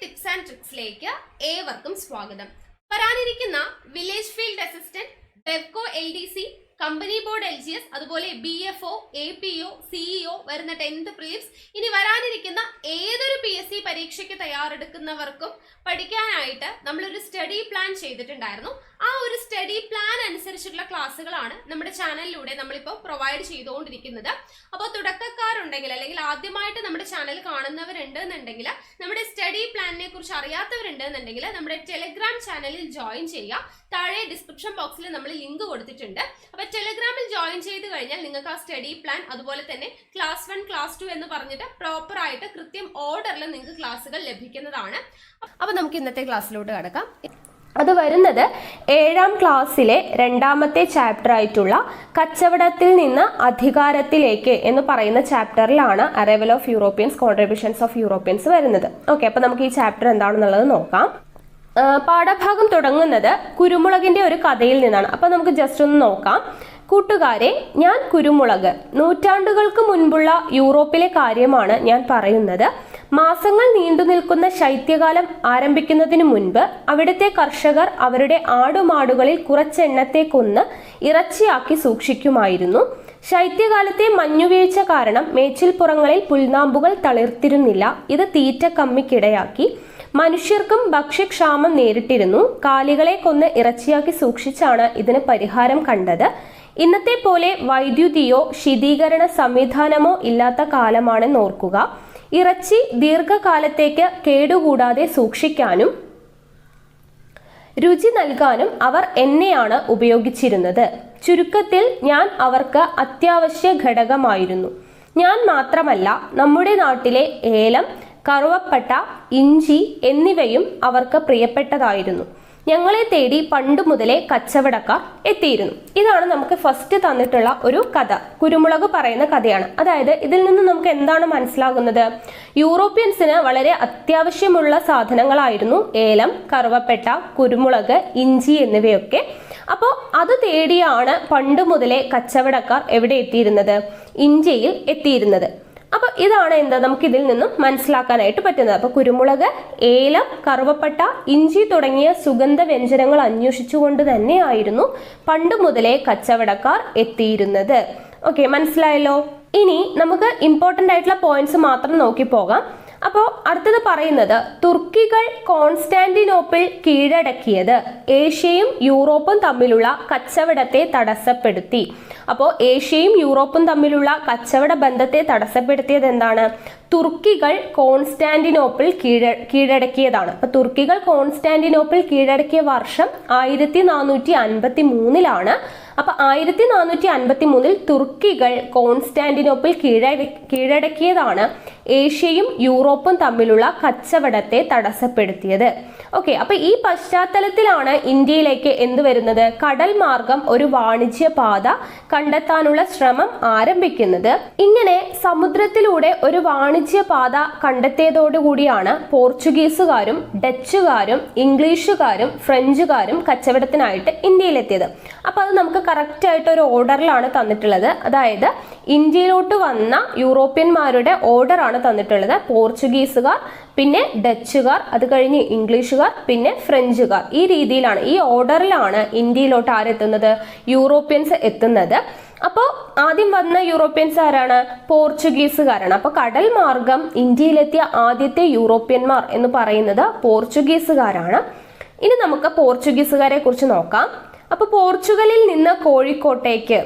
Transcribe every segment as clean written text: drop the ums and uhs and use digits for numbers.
Tips and ട്രിക്സിലേക്ക് ഏവർക്കും സ്വാഗതം. വരാനിരിക്കുന്ന village field assistant, Bevco LDC, company board LGS, അതുപോലെ BFO, APO, CEO വരുന്ന 10th പ്രിലിംസ്, ഇനി വരാനിരിക്കുന്ന ഏതൊരു PSC പരീക്ഷയ്ക്ക് തയ്യാറെടുക്കുന്നവർക്കും പഠിക്കാനായിട്ട് നമ്മളൊരു സ്റ്റഡി പ്ലാൻ ചെയ്തിട്ടുണ്ടായിരുന്നു. ആ ഒരു സ്റ്റഡി പ്ലാൻ അനുസരിച്ചുള്ള ക്ലാസ്സുകളാണ് നമ്മുടെ ചാനലിലൂടെ നമ്മളിപ്പോൾ പ്രൊവൈഡ് ചെയ്തുകൊണ്ടിരിക്കുന്നത്. അപ്പോൾ തുടക്കക്കാരുണ്ടെങ്കിൽ അല്ലെങ്കിൽ ആദ്യമായിട്ട് നമ്മുടെ ചാനൽ കാണുന്നവരുണ്ട് എന്നുണ്ടെങ്കിൽ, നമ്മുടെ സ്റ്റഡി പ്ലാനിനെ കുറിച്ച് അറിയാത്തവരുണ്ട് എന്നുണ്ടെങ്കിൽ നമ്മുടെ ടെലിഗ്രാം ചാനലിൽ ജോയിൻ ചെയ്യുക. താഴെ ഡിസ്ക്രിപ്ഷൻ ബോക്സിൽ നമ്മൾ ലിങ്ക് കൊടുത്തിട്ടുണ്ട്. അപ്പോൾ ടെലിഗ്രാമിൽ ജോയിൻ ചെയ്ത് കഴിഞ്ഞാൽ നിങ്ങൾക്ക് ആ സ്റ്റഡി പ്ലാൻ, അതുപോലെ തന്നെ ക്ലാസ് 1, ക്ലാസ് 2 എന്ന് പറഞ്ഞിട്ട് പ്രോപ്പർ ആയിട്ട് കൃത്യം ഓർഡറിൽ നിങ്ങൾക്ക് ക്ലാസ്സുകൾ ലഭിക്കുന്നതാണ്. അപ്പോൾ നമുക്ക് ഇന്നത്തെ ക്ലാസ്സിലോട്ട് കടക്കാം. അത് വരുന്നത് 7ാം ക്ലാസ്സിലെ 2ാമത്തെ ചാപ്റ്റർ ആയിട്ടുള്ള കച്ചവടത്തിൽ നിന്ന് അധികാരത്തിലേക്ക് എന്ന് പറയുന്ന ചാപ്റ്ററിലാണ് arrival of Europeans, contributions of Europeans വരുന്നത്. ഓക്കെ, അപ്പോൾ നമുക്ക് ഈ ചാപ്റ്റർ എന്താണെന്നുള്ളത് നോക്കാം. പാഠഭാഗം തുടങ്ങുന്നത് കുരുമുളകിന്റെ ഒരു കഥയിൽ നിന്നാണ്. അപ്പോൾ നമുക്ക് ജസ്റ്റ് ഒന്ന് നോക്കാം. കൂട്ടുകാരെ, ഞാൻ കുരുമുളക്. നൂറ്റാണ്ടുകൾക്ക് മുൻപുള്ള യൂറോപ്പിലെ കാര്യമാണ് ഞാൻ പറയുന്നത്. മാസങ്ങൾ നീണ്ടു നിൽക്കുന്ന ശൈത്യകാലം ആരംഭിക്കുന്നതിന് മുൻപ് അവിടുത്തെ കർഷകർ അവരുടെ ആടുമാടുകളിൽ കുറച്ചെണ്ണത്തെ കൊന്ന് ഇറച്ചിയാക്കി സൂക്ഷിക്കുമായിരുന്നു. ശൈത്യകാലത്തെ മഞ്ഞുവീഴ്ച കാരണം മേച്ചിൽപ്പുറങ്ങളിൽ പുൽനാമ്പുകൾ തളിർത്തിരുന്നില്ല. ഇത് തീറ്റ കമ്മിക്കിടയാക്കി. മനുഷ്യർക്കും ഭക്ഷ്യക്ഷാമം നേരിട്ടിരുന്നു. കാലികളെ കൊന്ന് ഇറച്ചിയാക്കി സൂക്ഷിച്ചാണ് ഇതിന് പരിഹാരം കണ്ടത്. ഇന്നത്തെ പോലെ വൈദ്യുതിയോ ശീതീകരണ സംവിധാനമോ ഇല്ലാത്ത കാലമാണെന്ന് ഓർക്കുക. ഇറച്ചി ദീർഘകാലത്തേക്ക് കേടുകൂടാതെ സൂക്ഷിക്കാനും രുചി നൽകാനും അവർ എണ്ണയാണ് ഉപയോഗിച്ചിരുന്നത്. ചുരുക്കത്തിൽ ഞാൻ അവർക്ക് അത്യാവശ്യ ഘടകമായിരുന്നു. ഞാൻ മാത്രമല്ല, നമ്മുടെ നാട്ടിലെ ഏലം, കറുവപ്പട്ട, ഇഞ്ചി എന്നിവയും അവർക്ക് പ്രിയപ്പെട്ടതായിരുന്നു. ഞങ്ങളെ തേടി പണ്ടു മുതലേ കച്ചവടക്കാർ എത്തിയിരുന്നു. ഇതാണ് നമുക്ക് ഫസ്റ്റ് തന്നിട്ടുള്ള ഒരു കഥ. കുരുമുളക് പറയുന്ന കഥയാണ്. അതായത് ഇതിൽ നിന്ന് നമുക്ക് എന്താണ് മനസ്സിലാകുന്നത്? യൂറോപ്യൻസിന് വളരെ അത്യാവശ്യമുള്ള സാധനങ്ങളായിരുന്നു ഏലം, കറുവപ്പട്ട, കുരുമുളക്, ഇഞ്ചി എന്നിവയൊക്കെ. അപ്പോൾ അത് തേടിയാണ് പണ്ട് മുതലേ കച്ചവടക്കാർ എവിടെ എത്തിയിരുന്നത്? ഇന്ത്യയിൽ എത്തിയിരുന്നത്. അപ്പൊ ഇതാണ് എന്താ നമുക്ക് ഇതിൽ നിന്നും മനസ്സിലാക്കാനായിട്ട് പറ്റുന്നത്. അപ്പൊ കുരുമുളക്, ഏലം, കറുവപ്പട്ട, ഇഞ്ചി തുടങ്ങിയ സുഗന്ധ വ്യഞ്ജനങ്ങൾ അന്വേഷിച്ചുകൊണ്ട് തന്നെയായിരുന്നു പണ്ട് മുതലേ കച്ചവടക്കാർ എത്തിയിരുന്നത്. ഓക്കെ, മനസ്സിലായല്ലോ. ഇനി നമുക്ക് ഇമ്പോർട്ടൻ്റ് ആയിട്ടുള്ള പോയിന്റ്സ് മാത്രം നോക്കി പോകാം. അപ്പോൾ അടുത്തത് പറയുന്നത്, തുർക്കികൾ കോൺസ്റ്റാന്റിനോപ്പിൾ കീഴടക്കിയത് ഏഷ്യയും യൂറോപ്പും തമ്മിലുള്ള കച്ചവടത്തെ തടസ്സപ്പെടുത്തി. അപ്പോൾ ഏഷ്യയും യൂറോപ്പും തമ്മിലുള്ള കച്ചവട ബന്ധത്തെ തടസ്സപ്പെടുത്തിയത് എന്താണ്? തുർക്കികൾ കോൺസ്റ്റാന്റിനോപ്പിൾ കീഴടക്കിയതാണ്. അപ്പൊ തുർക്കികൾ കോൺസ്റ്റാന്റിനോപ്പിൾ കീഴടക്കിയ വർഷം 1453 അപ്പൊ 1453 തുർക്കികൾ കോൺസ്റ്റാന്റിനോപ്പിൾ കീഴടക്കിയതാണ് ഏഷ്യയും യൂറോപ്പും തമ്മിലുള്ള കച്ചവടത്തെ തടസ്സപ്പെടുത്തിയത്. ഓക്കെ, അപ്പൊ ഈ പശ്ചാത്തലത്തിലാണ് ഇന്ത്യയിലേക്ക് എന്ത് വരുന്നത്? കടൽ മാർഗം ഒരു വാണിജ്യ പാത കണ്ടെത്താനുള്ള ശ്രമം ആരംഭിക്കുന്നത്. ഇങ്ങനെ സമുദ്രത്തിലൂടെ ഒരു വാണിജ്യ പാത കണ്ടെത്തിയതോടുകൂടിയാണ് പോർച്ചുഗീസുകാരും ഡച്ചുകാരും ഇംഗ്ലീഷുകാരും ഫ്രഞ്ചുകാരും കച്ചവടത്തിനായിട്ട് ഇന്ത്യയിലെത്തിയത്. അപ്പൊ അത് നമുക്ക് കറക്റ്റ് ആയിട്ട് ഒരു ഓർഡറിലാണ് തന്നിട്ടുള്ളത്. അതായത് ഇന്ത്യയിലോട്ട് വന്ന യൂറോപ്യന്മാരുടെ ഓർഡർ ആണ് തന്നിട്ടുള്ളത്. പോർച്ചുഗീസുകാർ, പിന്നെ ഡച്ചുകാർ, അത് കഴിഞ്ഞ് ഇംഗ്ലീഷുകാർ, പിന്നെ ഫ്രഞ്ചുകാർ. ഈ രീതിയിലാണ്, ഈ ഓർഡറിലാണ് ഇന്ത്യയിലോട്ട് ആരെത്തുന്നത്? യൂറോപ്യൻസ് എത്തുന്നത്. അപ്പോൾ ആദ്യം വന്ന യൂറോപ്യൻസ് ആരാണ്? പോർച്ചുഗീസുകാരാണ്. അപ്പൊ കടൽ മാർഗം ഇന്ത്യയിലെത്തിയ ആദ്യത്തെ യൂറോപ്യന്മാർ എന്ന് പറയുന്നത് പോർച്ചുഗീസുകാരാണ്. ഇനി നമുക്ക് പോർച്ചുഗീസുകാരെ കുറിച്ച് നോക്കാം. അപ്പൊ പോർച്ചുഗലിൽ നിന്ന് കോഴിക്കോട്ടേക്ക്,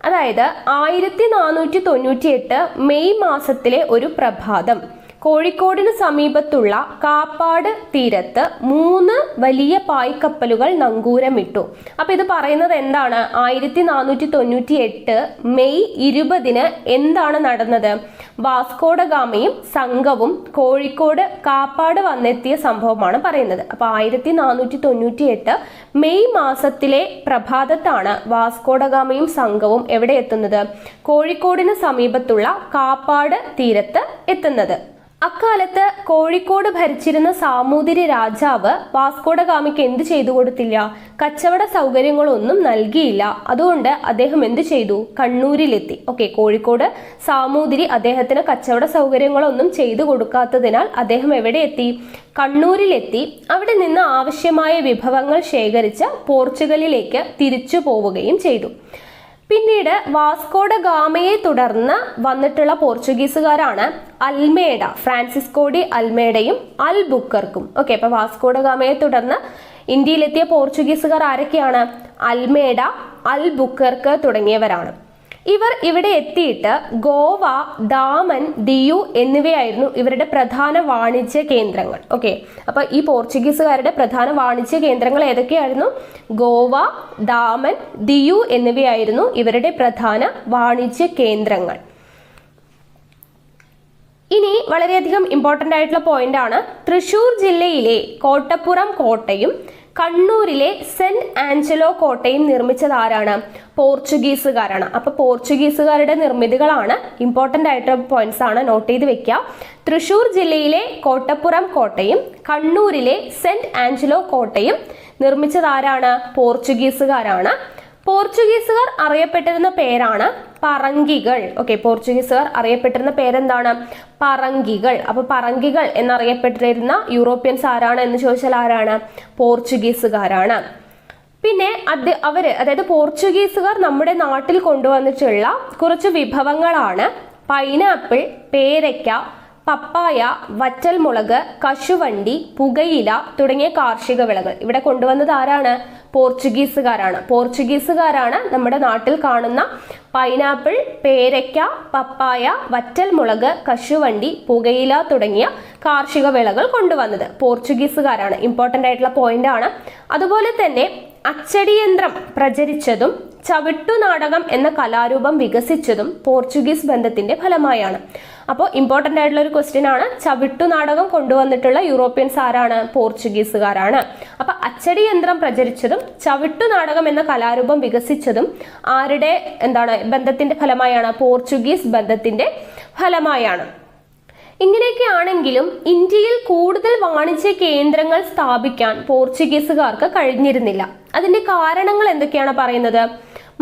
അതായത് 1498 മെയ് മാസത്തിലെ ഒരു പ്രഭാതം കോഴിക്കോടിന് സമീപത്തുള്ള കാപ്പാട് തീരത്ത് 3 വലിയ പായ്ക്കപ്പലുകൾ നങ്കൂരമിട്ടു. അപ്പൊ ഇത് പറയുന്നത് എന്താണ്? 1498 മെയ് 20 എന്താണ് നടന്നത്? വാസ്കോഡഗാമയും സംഘവും കോഴിക്കോട് കാപ്പാട് വന്നെത്തിയ സംഭവമാണ് പറയുന്നത്. അപ്പൊ 1498 മെയ് മാസത്തിലെ പ്രഭാതത്താണ് വാസ്കോഡഗാമയും സംഘവും എവിടെ എത്തുന്നത്? കോഴിക്കോടിന് സമീപത്തുള്ള കാപ്പാട് തീരത്ത് എത്തുന്നത്. അക്കാലത്ത് കോഴിക്കോട് ഭരിച്ചിരുന്ന സാമൂതിരി രാജാവ് വാസ്കോഡ ഗാമയ്ക്ക് എന്ത് ചെയ്തു കൊടുത്തില്ല? കച്ചവട സൗകര്യങ്ങളൊന്നും നൽകിയില്ല. അതുകൊണ്ട് അദ്ദേഹം എന്ത് ചെയ്തു? കണ്ണൂരിലെത്തി. കോഴിക്കോട് സാമൂതിരി അദ്ദേഹത്തിന് കച്ചവട സൗകര്യങ്ങളൊന്നും ചെയ്തു കൊടുക്കാത്തതിനാൽ അദ്ദേഹം എവിടെ എത്തി? കണ്ണൂരിലെത്തി. അവിടെ നിന്ന് ആവശ്യമായ വിഭവങ്ങൾ ശേഖരിച്ച് പോർച്ചുഗലിലേക്ക് തിരിച്ചു പോവുകയും ചെയ്തു. പിന്നീട് വാസ്കോഡ ഗാമയെ തുടർന്ന് വന്നിട്ടുള്ള പോർച്ചുഗീസുകാരാണ് അൽമേഡ, ഫ്രാൻസിസ്കോ ഡി അൽമേഡയും അൽബുക്കർക്കും. അപ്പൊ വാസ്കോഡ ഗാമയെ തുടർന്ന് ഇന്ത്യയിലെത്തിയ പോർച്ചുഗീസുകാർ ആരൊക്കെയാണ്? അൽമേഡ, അൽബുക്കർക്ക് തുടങ്ങിയവരാണ്. ഇവർ ഇവിടെ എത്തിയിട്ട് ഗോവ, ദാമൻ, ദിയു എന്നിവയായിരുന്നു ഇവരുടെ പ്രധാന വാണിജ്യ കേന്ദ്രങ്ങൾ. അപ്പൊ ഈ പോർച്ചുഗീസുകാരുടെ പ്രധാന വാണിജ്യ കേന്ദ്രങ്ങൾ ഏതൊക്കെയായിരുന്നു? ഗോവ, ദാമൻ, ദിയു എന്നിവയായിരുന്നു ഇവരുടെ പ്രധാന വാണിജ്യ കേന്ദ്രങ്ങൾ. ഇനി വളരെയധികം ഇമ്പോർട്ടൻ്റ് ആയിട്ടുള്ള പോയിന്റ് ആണ്, തൃശൂർ ജില്ലയിലെ കോട്ടപ്പുറം കോട്ടയും കണ്ണൂരിലെ സെന്റ് ആഞ്ചലോ കോട്ടയും നിർമ്മിച്ചത് ആരാണ്? പോർച്ചുഗീസുകാരാണ്. അപ്പൊ പോർച്ചുഗീസുകാരുടെ നിർമ്മിതികളാണ്. ഇമ്പോർട്ടൻ്റ് ആയിട്ടുള്ള പോയിന്റ്സ് ആണ്, നോട്ട് ചെയ്ത് വെക്കുക. തൃശൂർ ജില്ലയിലെ കോട്ടപ്പുറം കോട്ടയും കണ്ണൂരിലെ സെന്റ് ആഞ്ചലോ കോട്ടയും നിർമ്മിച്ചത് ആരാണ്? പോർച്ചുഗീസുകാരാണ്. പോർച്ചുഗീസുകാർ അറിയപ്പെട്ടിരുന്ന പേരാണ് പറങ്കികൾ. പോർച്ചുഗീസുകാർ അറിയപ്പെട്ടിരുന്ന പേരെന്താണ്? പറങ്കികൾ. അപ്പൊ പറങ്കികൾ എന്നറിയപ്പെട്ടിരുന്ന യൂറോപ്യൻസ് ആരാണ് എന്ന് ചോദിച്ചാൽ ആരാണ്? പോർച്ചുഗീസുകാരാണ്. പിന്നെ അതായത് പോർച്ചുഗീസുകാർ നമ്മുടെ നാട്ടിൽ കൊണ്ടുവന്നിട്ടുള്ള കുറച്ച് വിഭവങ്ങളാണ് പൈനാപ്പിൾ, പേരയ്ക്ക, പപ്പായ, വറ്റൽമുളക്, കശുവണ്ടി, പുകയില തുടങ്ങിയ കാർഷിക വിളകൾ. ഇവിടെ കൊണ്ടുവന്നത് ആരാണ്? പോർച്ചുഗീസുകാരാണ്. പോർച്ചുഗീസുകാരാണ് നമ്മുടെ നാട്ടിൽ കാണുന്ന പൈനാപ്പിൾ, പേരയ്ക്ക, പപ്പായ, വറ്റൽമുളക്, കശുവണ്ടി, പുകയില തുടങ്ങിയ കാർഷിക വിളകൾ കൊണ്ടുവന്നത് പോർച്ചുഗീസുകാരാണ്. ഇമ്പോർട്ടൻ്റ് ആയിട്ടുള്ള പോയിന്റ് ആണ്. അതുപോലെ തന്നെ അച്ചടിയന്ത്രം പ്രചരിച്ചതും ചവിട്ടുനാടകം എന്ന കലാരൂപം വികസിച്ചതും പോർച്ചുഗീസ് ബന്ധത്തിന്റെ ഫലമായാണ്. അപ്പോൾ ഇമ്പോർട്ടൻ്റ് ആയിട്ടുള്ള ഒരു ക്വസ്റ്റ്യൻ ആണ്, ചവിട്ടുനാടകം കൊണ്ടുവന്നിട്ടുള്ള യൂറോപ്യൻസ് ആരാണ്? പോർച്ചുഗീസുകാരാണ്. അപ്പൊ അച്ചടിയന്ത്രം പ്രചരിച്ചതും ചവിട്ടുനാടകം എന്ന കലാരൂപം വികസിച്ചതും ആരുടെ ബന്ധത്തിന്റെ ഫലമായാണ്? പോർച്ചുഗീസ് ബന്ധത്തിന്റെ ഫലമായാണ്. ഇങ്ങനെയൊക്കെ ആണെങ്കിലും ഇന്ത്യയിൽ കൂടുതൽ വാണിജ്യ കേന്ദ്രങ്ങൾ സ്ഥാപിക്കാൻ പോർച്ചുഗീസുകാർക്ക് കഴിഞ്ഞിരുന്നില്ല. അതിന്റെ കാരണങ്ങൾ എന്തൊക്കെയാണ് പറയുന്നത്?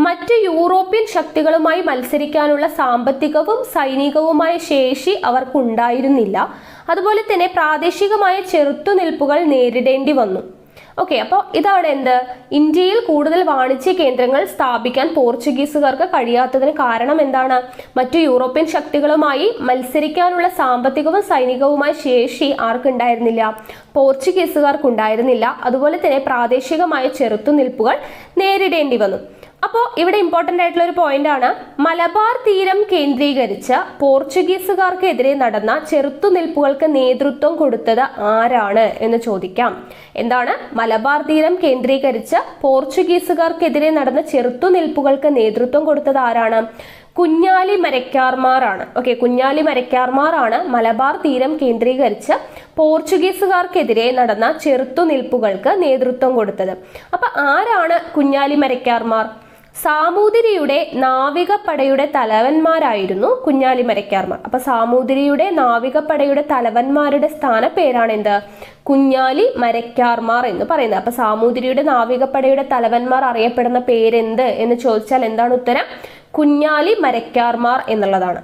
മറ്റ് യൂറോപ്യൻ ശക്തികളുമായി മത്സരിക്കാനുള്ള സാമ്പത്തികവും സൈനികവുമായ ശേഷി അവർക്കുണ്ടായിരുന്നില്ല. അതുപോലെ തന്നെ പ്രാദേശികമായ ചെറുത്തുനിൽപ്പുകൾ നേരിടേണ്ടി വന്നു. അപ്പോൾ ഇതാണ് ഇന്ത്യയിൽ കൂടുതൽ വാണിജ്യ കേന്ദ്രങ്ങൾ സ്ഥാപിക്കാൻ പോർച്ചുഗീസുകാർക്ക് കഴിയാത്തതിന് കാരണം എന്താണ്? മറ്റു യൂറോപ്യൻ ശക്തികളുമായി മത്സരിക്കാനുള്ള സാമ്പത്തികവും സൈനികവുമായ ശേഷി ആർക്കുണ്ടായിരുന്നില്ല? പോർച്ചുഗീസുകാർക്കുണ്ടായിരുന്നില്ല. അതുപോലെ തന്നെ പ്രാദേശികമായ ചെറുത്തുനിൽപ്പുകൾ നേരിടേണ്ടി വന്നു. അപ്പോൾ ഇവിടെ ഇമ്പോർട്ടൻ്റ് ആയിട്ടുള്ള ഒരു പോയിന്റ് ആണ്, മലബാർ തീരം കേന്ദ്രീകരിച്ച് പോർച്ചുഗീസുകാർക്കെതിരെ നടന്ന ചെറുത്തുനിൽപ്പുകൾക്ക് നേതൃത്വം കൊടുത്തത് ആരാണ് എന്ന് ചോദിക്കാം. മലബാർ തീരം കേന്ദ്രീകരിച്ച് പോർച്ചുഗീസുകാർക്കെതിരെ നടന്ന ചെറുത്തുനിൽപ്പുകൾക്ക് നേതൃത്വം കൊടുത്തത് ആരാണ്? കുഞ്ഞാലി മരക്കാർമാരാണ്. കുഞ്ഞാലി മരക്കാർമാരാണ് മലബാർ തീരം കേന്ദ്രീകരിച്ച് പോർച്ചുഗീസുകാർക്കെതിരെ നടന്ന ചെറുത്തുനിൽപ്പുകൾക്ക് നേതൃത്വം കൊടുത്തത്. അപ്പൊ ആരാണ് കുഞ്ഞാലി മരക്കാർമാർ? സാമൂതിരിയുടെ നാവികപ്പടയുടെ തലവന്മാരായിരുന്നു കുഞ്ഞാലി മരക്കാർമാർ. അപ്പൊ സാമൂതിരിയുടെ നാവികപ്പടയുടെ തലവന്മാരുടെ സ്ഥാനപ്പേരാണ് കുഞ്ഞാലി മരക്കാർമാർ എന്ന് പറയുന്നത്. അപ്പൊ സാമൂതിരിയുടെ നാവികപ്പടയുടെ തലവന്മാർ അറിയപ്പെടുന്ന പേരെന്ത് എന്ന് ചോദിച്ചാൽ എന്താണ് ഉത്തരം? കുഞ്ഞാലി മരക്കാർമാർ എന്നുള്ളതാണ്.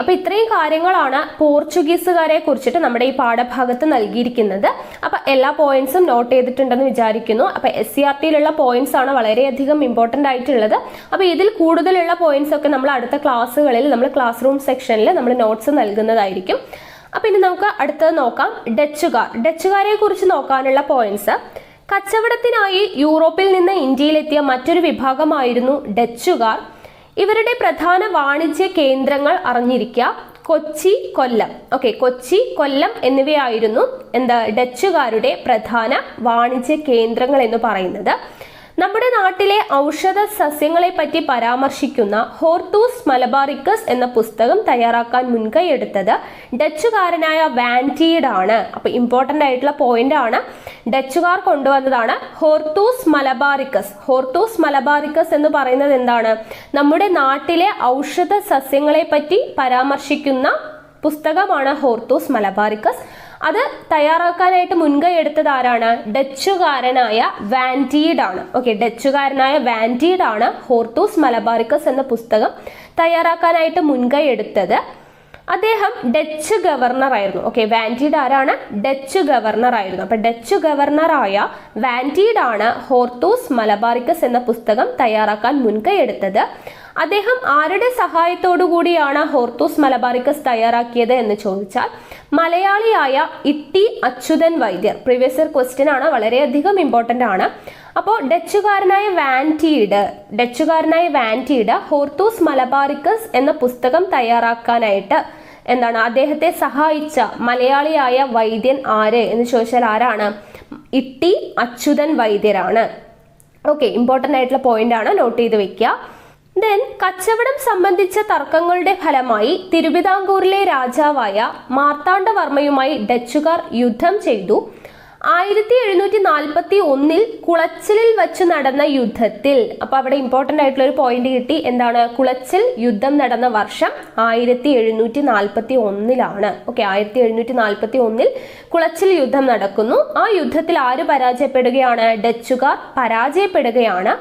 അപ്പൊ ഇത്രയും കാര്യങ്ങളാണ് പോർച്ചുഗീസുകാരെ കുറിച്ചിട്ട് നമ്മുടെ ഈ പാഠഭാഗത്ത് നൽകിയിരിക്കുന്നത്. അപ്പൊ എല്ലാ പോയിന്റ്സും നോട്ട് ചെയ്തിട്ടുണ്ടെന്ന് വിചാരിക്കുന്നു. അപ്പൊ SCRT-യിലുള്ള പോയിന്റ്സ് ആണ് വളരെയധികം ഇമ്പോർട്ടൻ്റ് ആയിട്ടുള്ളത്. അപ്പൊ ഇതിൽ കൂടുതലുള്ള പോയിന്റ്സ് ഒക്കെ നമ്മൾ അടുത്ത ക്ലാസ്സുകളിൽ നമ്മൾ ക്ലാസ് റൂം സെക്ഷനിൽ നമ്മൾ നോട്ട്സ് നൽകുന്നതായിരിക്കും. അപ്പൊ ഇനി നമുക്ക് അടുത്തത് നോക്കാം. ഡച്ചുകാരെ കുറിച്ച് നോക്കാനുള്ള പോയിന്റ്സ്. കച്ചവടത്തിനായി യൂറോപ്പിൽ നിന്ന് ഇന്ത്യയിലെത്തിയ മറ്റൊരു വിഭാഗമായിരുന്നു ഡച്ചുകാർ. ഇവരുടെ പ്രധാന വാണിജ്യ കേന്ദ്രങ്ങൾ അറിഞ്ഞിരിക്കുക. കൊച്ചി, കൊല്ലം. കൊച്ചി, കൊല്ലം എന്നിവയായിരുന്നു ഡച്ചുകാരുടെ പ്രധാന വാണിജ്യ കേന്ദ്രങ്ങൾ എന്ന് പറയുന്നത്. നമ്മുടെ നാട്ടിലെ ഔഷധ സസ്യങ്ങളെ പറ്റി പരാമർശിക്കുന്ന ഹോർത്തൂസ് മലബാറിക്കസ് എന്ന പുസ്തകം തയ്യാറാക്കാൻ മുൻകൈയെടുത്തത് ഡച്ചുകാരനായ വാൻറ്റീഡ് ആണ്. അപ്പൊ ഇമ്പോർട്ടന്റ് ആയിട്ടുള്ള പോയിന്റ് ആണ്, ഡച്ചുകാർ കൊണ്ടുവന്നതാണ് ഹോർത്തൂസ് മലബാറിക്കസ്. ഹോർത്തൂസ് മലബാറിക്കസ് എന്ന് പറയുന്നത് എന്താണ്? നമ്മുടെ നാട്ടിലെ ഔഷധ സസ്യങ്ങളെ പറ്റി പരാമർശിക്കുന്ന പുസ്തകമാണ് ഹോർത്തൂസ് മലബാറിക്കസ്. അത് തയ്യാറാക്കാനായിട്ട് മുൻകൈ എടുത്തത് ആരാണ്? ഡച്ചുകാരനായ വാൻറ്റീഡ് ആണ്. ഓക്കെ, ഡച്ചുകാരനായ വാൻറ്റീഡ് ആണ് ഹോർത്തൂസ് മലബാറിക്കസ് എന്ന പുസ്തകം തയ്യാറാക്കാനായിട്ട് മുൻകൈ എടുത്തത്. അദ്ദേഹം ഡച്ച് ഗവർണർ ആയിരുന്നു. ഓക്കെ, വാൻറ്റീഡ് ആരാണ്? ഡച്ച് ഗവർണർ ആയിരുന്നു. അപ്പൊ ഡച്ച് ഗവർണറായ വാൻറ്റീഡ് ആണ് ഹോർത്തൂസ് മലബാറിക്കസ് എന്ന പുസ്തകം തയ്യാറാക്കാൻ മുൻകൈ എടുത്തത്. അദ്ദേഹം ആരുടെ സഹായത്തോടു കൂടിയാണ് ഹോർത്തൂസ് മലബാറിക്കസ് തയ്യാറാക്കിയത് എന്ന് ചോദിച്ചാൽ മലയാളിയായ ഇട്ടി അച്യുതൻ വൈദ്യർ. പ്രീവിയസ് ഇയർ ക്വസ്റ്റ്യൻ ആണ്, വളരെയധികം ഇമ്പോർട്ടന്റ് ആണ്. അപ്പോൾ ഡച്ചുകാരനായ വാൻറ്റീഡ് ഹോർത്തൂസ് മലബാറിക്കസ് എന്ന പുസ്തകം തയ്യാറാക്കാനായിട്ട് എന്താണ് അദ്ദേഹത്തെ സഹായിച്ച മലയാളിയായ വൈദ്യൻ ആര് എന്ന് ചോദിച്ചാൽ ആരാണ്? ഇട്ടി അച്യുതൻ വൈദ്യരാണ്. ഓക്കെ, ഇമ്പോർട്ടന്റ് ആയിട്ടുള്ള പോയിന്റ് ആണ്, നോട്ട് ചെയ്ത് വെക്കുക. ദെൻ കച്ചവടം സംബന്ധിച്ച തർക്കങ്ങളുടെ ഫലമായി തിരുവിതാംകൂറിലെ രാജാവായ മാർത്താണ്ഡവർമ്മയുമായി ഡച്ചുകാർ യുദ്ധം ചെയ്തു. 1741 കുളച്ചിലിൽ വെച്ച് നടന്ന യുദ്ധത്തിൽ, അപ്പൊ അവിടെ ഇമ്പോർട്ടന്റ് ആയിട്ടുള്ള ഒരു പോയിന്റ് കിട്ടി. എന്താണ്? കുളച്ചിൽ യുദ്ധം നടന്ന വർഷം 1741. ഓക്കെ, 1741 കുളച്ചിൽ യുദ്ധം നടക്കുന്നു. ആ യുദ്ധത്തിൽ ആര് പരാജയപ്പെടുകയാണ്? ഡച്ചുകാർ പരാജയപ്പെടുകയാണ്.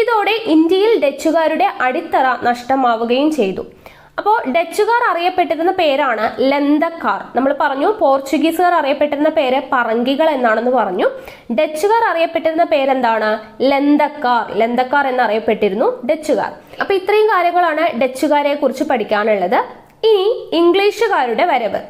ഇതോടെ ഇന്ത്യയിൽ ഡച്ചുകാരുടെ അടിത്തറ നഷ്ടമാവുകയും ചെയ്തു. അപ്പോൾ ഡച്ചുകാർ അറിയപ്പെട്ടിരുന്ന പേരാണ് ലന്തക്കാർ. നമ്മൾ പറഞ്ഞു പോർച്ചുഗീസുകാർ അറിയപ്പെട്ടിരുന്ന പേര് പറങ്കികൾ എന്നാണെന്ന് പറഞ്ഞു. ഡച്ചുകാർ അറിയപ്പെട്ടിരുന്ന പേരെന്താണ്? ലന്തക്കാർ എന്നറിയപ്പെട്ടിരുന്നു ഡച്ചുകാർ. അപ്പൊ ഇത്രയും കാര്യങ്ങളാണ് ഡച്ചുകാരെ കുറിച്ച് പഠിക്കാനുള്ളത്. ഇനി ഇംഗ്ലീഷുകാരുടെ വരവ്.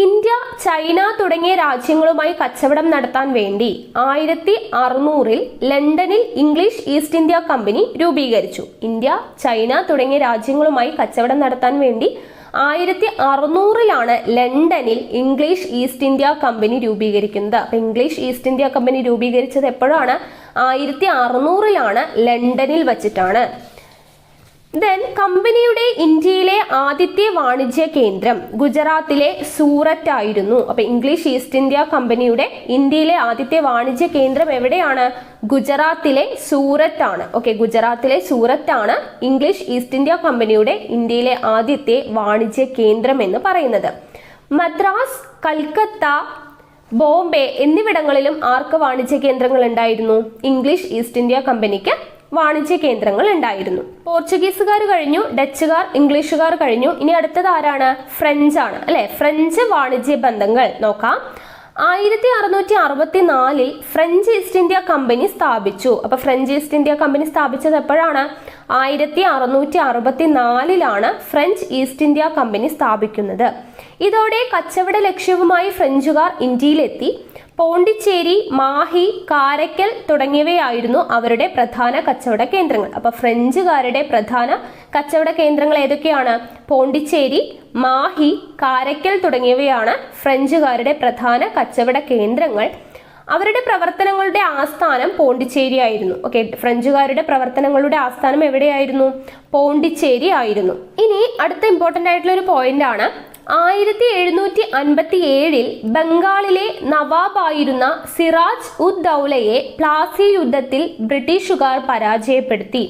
ഇന്ത്യ, ചൈന തുടങ്ങിയ രാജ്യങ്ങളുമായി കച്ചവടം നടത്താൻ വേണ്ടി 1600 ലണ്ടനിൽ ഇംഗ്ലീഷ് ഈസ്റ്റ് ഇന്ത്യ കമ്പനി രൂപീകരിച്ചു. ഇന്ത്യ, ചൈന തുടങ്ങിയ രാജ്യങ്ങളുമായി കച്ചവടം നടത്താൻ വേണ്ടി 1600 ലണ്ടനിൽ ഇംഗ്ലീഷ് ഈസ്റ്റ് ഇന്ത്യ കമ്പനി രൂപീകരിക്കുന്നത്. അപ്പൊ ഇംഗ്ലീഷ് ഈസ്റ്റ് ഇന്ത്യ കമ്പനി രൂപീകരിച്ചത് എപ്പോഴാണ്? 1600 ലണ്ടനിൽ വച്ചിട്ടാണ്. ദെൻ കമ്പനിയുടെ ഇന്ത്യയിലെ ആദ്യത്തെ വാണിജ്യ കേന്ദ്രം ഗുജറാത്തിലെ സൂററ്റ് ആയിരുന്നു. അപ്പൊ ഇംഗ്ലീഷ് ഈസ്റ്റ് ഇന്ത്യ കമ്പനിയുടെ ഇന്ത്യയിലെ ആദ്യത്തെ വാണിജ്യ കേന്ദ്രം എവിടെയാണ്? ഗുജറാത്തിലെ സൂററ്റ് ആണ്. ഓക്കെ, ഗുജറാത്തിലെ സൂററ്റ് ആണ് ഇംഗ്ലീഷ് ഈസ്റ്റ് ഇന്ത്യ കമ്പനിയുടെ ഇന്ത്യയിലെ ആദ്യത്തെ വാണിജ്യ കേന്ദ്രം എന്ന് പറയുന്നത്. മദ്രാസ്, കൽക്കത്ത, ബോംബെ എന്നിവിടങ്ങളിലും ആർക്ക് വാണിജ്യ കേന്ദ്രങ്ങൾ ഉണ്ടായിരുന്നു? ഇംഗ്ലീഷ് ഈസ്റ്റ് ഇന്ത്യ കമ്പനിക്ക് വാണിജ്യ കേന്ദ്രങ്ങൾ ഉണ്ടായിരുന്നു. പോർച്ചുഗീസുകാർ കഴിഞ്ഞു, ഡച്ചുകാർ, ഇംഗ്ലീഷുകാർ കഴിഞ്ഞു. ഇനി അടുത്തത് ആരാണ്? ഫ്രഞ്ച് ആണ്, അല്ലെ? ഫ്രഞ്ച് വാണിജ്യ ബന്ധങ്ങൾ നോക്കാം. 1664 ഫ്രഞ്ച് ഈസ്റ്റ് ഇന്ത്യ കമ്പനി സ്ഥാപിച്ചു. അപ്പൊ ഫ്രഞ്ച് ഈസ്റ്റ് ഇന്ത്യ കമ്പനി സ്ഥാപിച്ചത് എപ്പോഴാണ്? 1664 ഫ്രഞ്ച് ഈസ്റ്റ് ഇന്ത്യ കമ്പനി സ്ഥാപിക്കുന്നത്. ഇതോടെ കച്ചവട ലക്ഷ്യവുമായി ഫ്രഞ്ചുകാർ ഇന്ത്യയിലെത്തി. പോണ്ടിച്ചേരി, മാഹി, കാരക്കൽ തുടങ്ങിയവയായിരുന്നു അവരുടെ പ്രധാന കച്ചവട കേന്ദ്രങ്ങൾ. അപ്പൊ ഫ്രഞ്ചുകാരുടെ പ്രധാന കച്ചവട കേന്ദ്രങ്ങൾ ഏതൊക്കെയാണ്? പോണ്ടിച്ചേരി, മാഹി, കാരക്കൽ തുടങ്ങിയവയാണ് ഫ്രഞ്ചുകാരുടെ പ്രധാന കച്ചവട കേന്ദ്രങ്ങൾ. അവരുടെ പ്രവർത്തനങ്ങളുടെ ആസ്ഥാനം പോണ്ടിച്ചേരി ആയിരുന്നു. ഓക്കെ, ഫ്രഞ്ചുകാരുടെ പ്രവർത്തനങ്ങളുടെ ആസ്ഥാനം എവിടെയായിരുന്നു? പോണ്ടിച്ചേരി ആയിരുന്നു. ഇനി അടുത്ത ഇമ്പോർട്ടന്റ് ആയിട്ടുള്ള ഒരു പോയിന്റ് ആണ്, 1757 ബംഗാളിലെ നവാബായിരുന്ന സിറാജ് ഉദ് ദൗലയെ പ്ലാസി യുദ്ധത്തിൽ ബ്രിട്ടീഷുകാർ പരാജയപ്പെടുത്തി.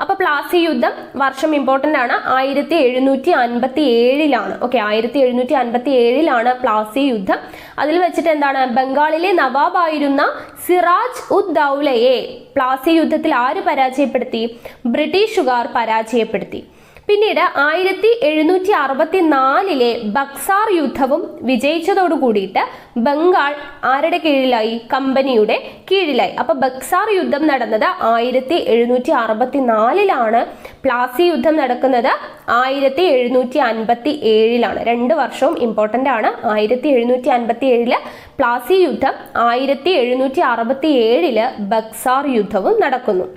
അപ്പൊ പ്ലാസി യുദ്ധം വർഷം ഇമ്പോർട്ടന്റ് ആണ്, 1757 ഓക്കെ, 1757 പ്ലാസി യുദ്ധം. അതിൽ വെച്ചിട്ട് എന്താണ്? ബംഗാളിലെ നവാബായിരുന്ന സിറാജ് ഉദ് ദൗലയെ പ്ലാസി യുദ്ധത്തിൽ ആര് പരാജയപ്പെടുത്തി? ബ്രിട്ടീഷുകാർ പരാജയപ്പെടുത്തി. പിന്നീട് 1764 ബക്സാർ യുദ്ധവും വിജയിച്ചതോടു കൂടിയിട്ട് ബംഗാൾ ആരുടെ കീഴിലായി? കമ്പനിയുടെ കീഴിലായി. അപ്പൊ ബക്സാർ യുദ്ധം നടന്നത് 1764 പ്ലാസി യുദ്ധം നടക്കുന്നത് 1757 2 വർഷവും ഇമ്പോർട്ടന്റ് ആണ്. 1757 പ്ലാസി യുദ്ധം, 1767 ബക്സാർ യുദ്ധവും നടക്കുന്നു.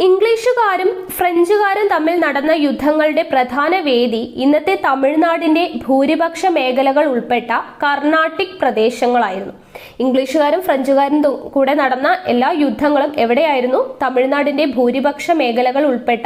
ഇംഗ്ലീഷുകാരും ഫ്രഞ്ചുകാരും തമ്മിൽ നടന്ന യുദ്ധങ്ങളുടെ പ്രധാന വേദി ഇന്നത്തെ തമിഴ്നാടിന്റെ ഭൂരിപക്ഷ മേഖലകൾ ഉൾപ്പെട്ട കർണാട്ടിക് പ്രദേശങ്ങളായിരുന്നു. ഇംഗ്ലീഷുകാരും ഫ്രഞ്ചുകാരും കൂടെ നടന്ന എല്ലാ യുദ്ധങ്ങളും എവിടെയായിരുന്നു? തമിഴ്നാടിന്റെ ഭൂരിപക്ഷ മേഖലകൾ ഉൾപ്പെട്ട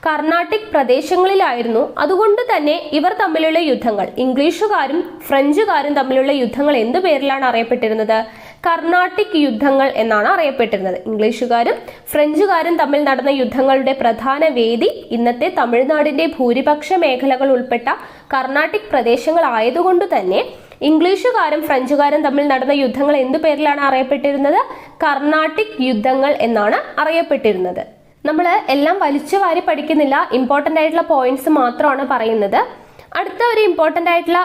കർണാട്ടിക് പ്രദേശങ്ങളിലായിരുന്നു. അതുകൊണ്ട് തന്നെ ഇവർ തമ്മിലുള്ള യുദ്ധങ്ങൾ, ഇംഗ്ലീഷുകാരും ഫ്രഞ്ചുകാരും തമ്മിലുള്ള യുദ്ധങ്ങൾ എന്ത് പേരിലാണ് അറിയപ്പെട്ടിരുന്നത്? കർണാട്ടിക് യുദ്ധങ്ങൾ എന്നാണ് അറിയപ്പെട്ടിരുന്നത്. ഇംഗ്ലീഷുകാരും ഫ്രഞ്ചുകാരും തമ്മിൽ നടന്ന യുദ്ധങ്ങളുടെ പ്രധാന വേദി ഇന്നത്തെ തമിഴ്നാടിന്റെ ഭൂരിപക്ഷ മേഖലകൾ ഉൾപ്പെട്ട കർണാട്ടിക് പ്രദേശങ്ങളായതുകൊണ്ട് തന്നെ ഇംഗ്ലീഷുകാരും ഫ്രഞ്ചുകാരും തമ്മിൽ നടന്ന യുദ്ധങ്ങൾ എന്തു പേരിലാണ് അറിയപ്പെട്ടിരുന്നത്? കർണാട്ടിക് യുദ്ധങ്ങൾ എന്നാണ് അറിയപ്പെട്ടിരുന്നത്. നമ്മൾ എല്ലാം വലിച്ചു വാരി പഠിക്കുന്നില്ല, ഇമ്പോർട്ടൻ്റ് ആയിട്ടുള്ള പോയിന്റ്സ് മാത്രമാണ് പറയുന്നത്. അടുത്ത ഒരു ഇമ്പോർട്ടൻ്റ് ആയിട്ടുള്ള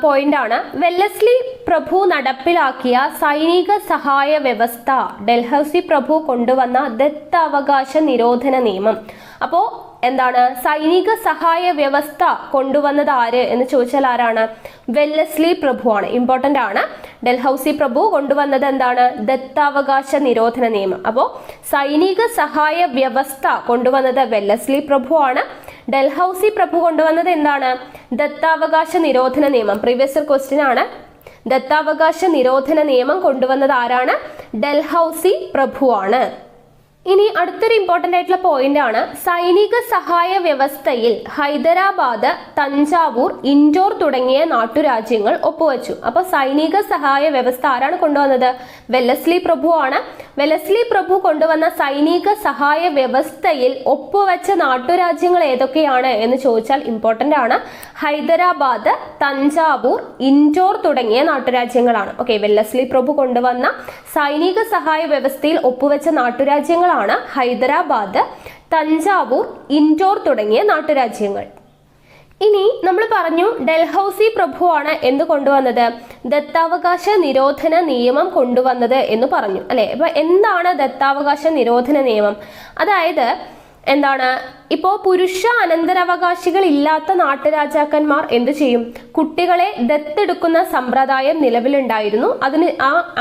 പോയിന്റ് ആണ്, വെല്ലസ്ലി പ്രഭു നടപ്പിലാക്കിയ സൈനിക സഹായ വ്യവസ്ഥ. ഡൽഹൌസി പ്രഭു കൊണ്ടുവന്ന ദത്തവകാശ നിരോധന നിയമം. അപ്പോൾ എന്താണ്? സൈനിക സഹായ വ്യവസ്ഥ കൊണ്ടുവന്നത് ആര് എന്ന് ചോദിച്ചാൽ ആരാണ്? വെല്ലസ്ലി പ്രഭു ആണ്. ഇമ്പോർട്ടൻ്റ് ആണ്. ഡൽഹൌസി പ്രഭു കൊണ്ടുവന്നത് എന്താണ്? ദത്താവകാശ നിരോധന നിയമം. അപ്പോൾ സൈനിക സഹായ വ്യവസ്ഥ കൊണ്ടുവന്നത് വെല്ലസ്ലി പ്രഭു ആണ്. ഡൽഹൌസി പ്രഭു കൊണ്ടുവന്നത് എന്താണ്? ദത്താവകാശ നിരോധന നിയമം. പ്രീവിയസ് ക്വസ്റ്റ്യൻ ആണ്. ദത്താവകാശ നിരോധന നിയമം കൊണ്ടുവന്നത് ആരാണ്? ഡൽഹൌസി പ്രഭു ആണ്. ഇനി അടുത്തൊരു ഇമ്പോർട്ടൻ്റ് ആയിട്ടുള്ള പോയിന്റ് ആണ്, സൈനിക സഹായ വ്യവസ്ഥയിൽ ഹൈദരാബാദ്, തഞ്ചാവൂർ, ഇൻഡോർ തുടങ്ങിയ നാട്ടുരാജ്യങ്ങൾ ഒപ്പുവെച്ചു. അപ്പൊ സൈനിക സഹായ വ്യവസ്ഥ ആരാണ് കൊണ്ടുവന്നത്? വെല്ലസ്ലി പ്രഭു ആണ്. വെല്ലസ്ലി പ്രഭു കൊണ്ടുവന്ന സൈനിക സഹായ വ്യവസ്ഥയിൽ ഒപ്പുവെച്ച നാട്ടുരാജ്യങ്ങൾ ഏതൊക്കെയാണ് എന്ന് ചോദിച്ചാൽ ഇമ്പോർട്ടൻ്റ് ആണ്. ഹൈദരാബാദ്, തഞ്ചാവൂർ, ഇൻഡോർ തുടങ്ങിയ നാട്ടുരാജ്യങ്ങളാണ്. ഓക്കെ, വെല്ലസ്ലി പ്രഭു കൊണ്ടുവന്ന സൈനിക സഹായ വ്യവസ്ഥയിൽ ഒപ്പുവെച്ച നാട്ടുരാജ്യങ്ങളാണ് ഹൈദരാബാദ്, തഞ്ചാവൂർ, ഇൻഡോർ തുടങ്ങിയ നാട്ടുരാജ്യങ്ങൾ. ഇനി നമ്മൾ പറഞ്ഞു ഡൽഹൌസി പ്രഭുവാണ് എന്ത് കൊണ്ടുവന്നത്? ദത്താവകാശ നിരോധന നിയമം കൊണ്ടുവന്നത് എന്ന് പറഞ്ഞു അല്ലെ. അപ്പൊ എന്താണ് ദത്താവകാശ നിരോധന നിയമം? അതായത് എന്താണ്, ഇപ്പോൾ പുരുഷ അനന്തരാവകാശികൾ ഇല്ലാത്ത നാട്ടുരാജാക്കന്മാർ എന്ത് ചെയ്യും? കുട്ടികളെ ദത്തെടുക്കുന്ന സമ്പ്രദായം നിലവിലുണ്ടായിരുന്നു.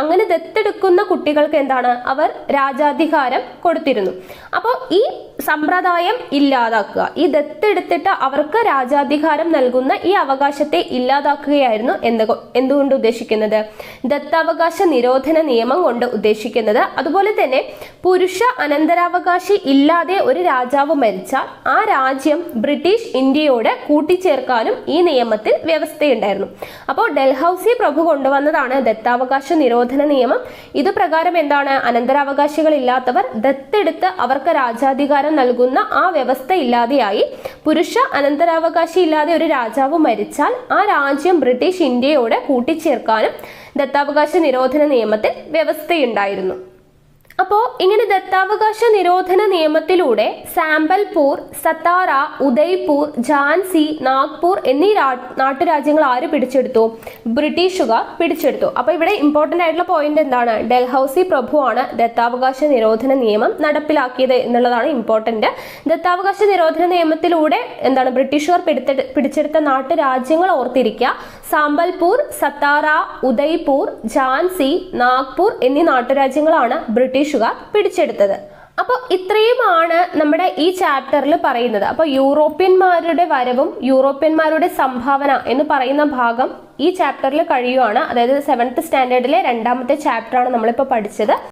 അങ്ങനെ ദത്തെടുക്കുന്ന കുട്ടികൾക്ക് എന്താണ്? അവർ രാജാധികാരം കൊടുത്തിരുന്നു. അപ്പോൾ ഈ സമ്പ്രദായം ഇല്ലാതാക്കുക, ഈ ദത്തെടുത്തിട്ട് അവർക്ക് രാജാധികാരം നൽകുന്ന ഈ അവകാശത്തെ ഇല്ലാതാക്കുകയായിരുന്നു എന്തുകൊണ്ട് ഉദ്ദേശിക്കുന്നത്? ദത്താവകാശ നിരോധന നിയമം കൊണ്ട് ഉദ്ദേശിക്കുന്നത്. അതുപോലെ തന്നെ പുരുഷ അനന്തരാവകാശി ഇല്ലാതെ ഒരു രാജാവ് മരിച്ചാൽ ആ രാജ്യം ബ്രിട്ടീഷ് ഇന്ത്യയോട് കൂട്ടിച്ചേർക്കാനും ഈ നിയമത്തിൽ വ്യവസ്ഥയുണ്ടായിരുന്നു. അപ്പോൾ ഡൽഹൌസി പ്രഭു കൊണ്ടുവന്നതാണ് ദത്താവകാശ നിരോധന നിയമം. ഇത് പ്രകാരം എന്താണ്? അനന്തരാവകാശികൾ ഇല്ലാത്തവർ ദത്തെടുത്ത് അവർക്ക് രാജാധികാരം നൽകുന്ന ആ വ്യവസ്ഥ ഇല്ലാതെയായി. പുരുഷ അനന്തരാവകാശി ഇല്ലാതെ ഒരു രാജാവ് മരിച്ചാൽ ആ രാജ്യം ബ്രിട്ടീഷ് ഇന്ത്യയോട് കൂട്ടിച്ചേർക്കാനും ദത്താവകാശ നിരോധന നിയമത്തിൽ വ്യവസ്ഥയുണ്ടായിരുന്നു. അപ്പോൾ ഇങ്ങനെ ദത്താവകാശ നിരോധന നിയമത്തിലൂടെ സാമ്പൽപൂർ, സത്താറ, ഉദയ്പൂർ, ഝാൻസി, നാഗ്പൂർ എന്നീ നാട്ടുരാജ്യങ്ങൾ ആര് പിടിച്ചെടുത്തു? ബ്രിട്ടീഷുകാർ പിടിച്ചെടുത്തു. അപ്പോൾ ഇവിടെ ഇമ്പോർട്ടൻ്റ് ആയിട്ടുള്ള പോയിന്റ് എന്താണ്? ഡൽഹൌസി പ്രഭുവാണ് ദത്താവകാശ നിരോധന നിയമം നടപ്പിലാക്കിയത് എന്നുള്ളതാണ് ഇമ്പോർട്ടൻ്റ്. ദത്താവകാശ നിരോധന നിയമത്തിലൂടെ എന്താണ്? ബ്രിട്ടീഷുകാർ പിടിച്ചെടുത്ത നാട്ടുരാജ്യങ്ങൾ ഓർത്തിരിക്കുക. സാമ്പൽപൂർ, സത്താറ, ഉദയ്പൂർ, ഝാൻസി, നാഗ്പൂർ എന്നീ നാട്ടുരാജ്യങ്ങളാണ് ബ്രിട്ടീഷുകാർ പിടിച്ചെടുത്തത്. അപ്പോൾ ഇത്രയുമാണ് നമ്മുടെ ഈ ചാപ്റ്ററിൽ പറയുന്നത്. അപ്പോൾ യൂറോപ്യന്മാരുടെ വരവും യൂറോപ്യന്മാരുടെ സംഭാവന എന്ന് പറയുന്ന ഭാഗം ഈ ചാപ്റ്ററിൽ കഴിയുവാണ്. അതായത് 7th സ്റ്റാൻഡേർഡിലെ 2ാമത്തെ ചാപ്റ്ററാണ് നമ്മളിപ്പോൾ പഠിച്ചത്.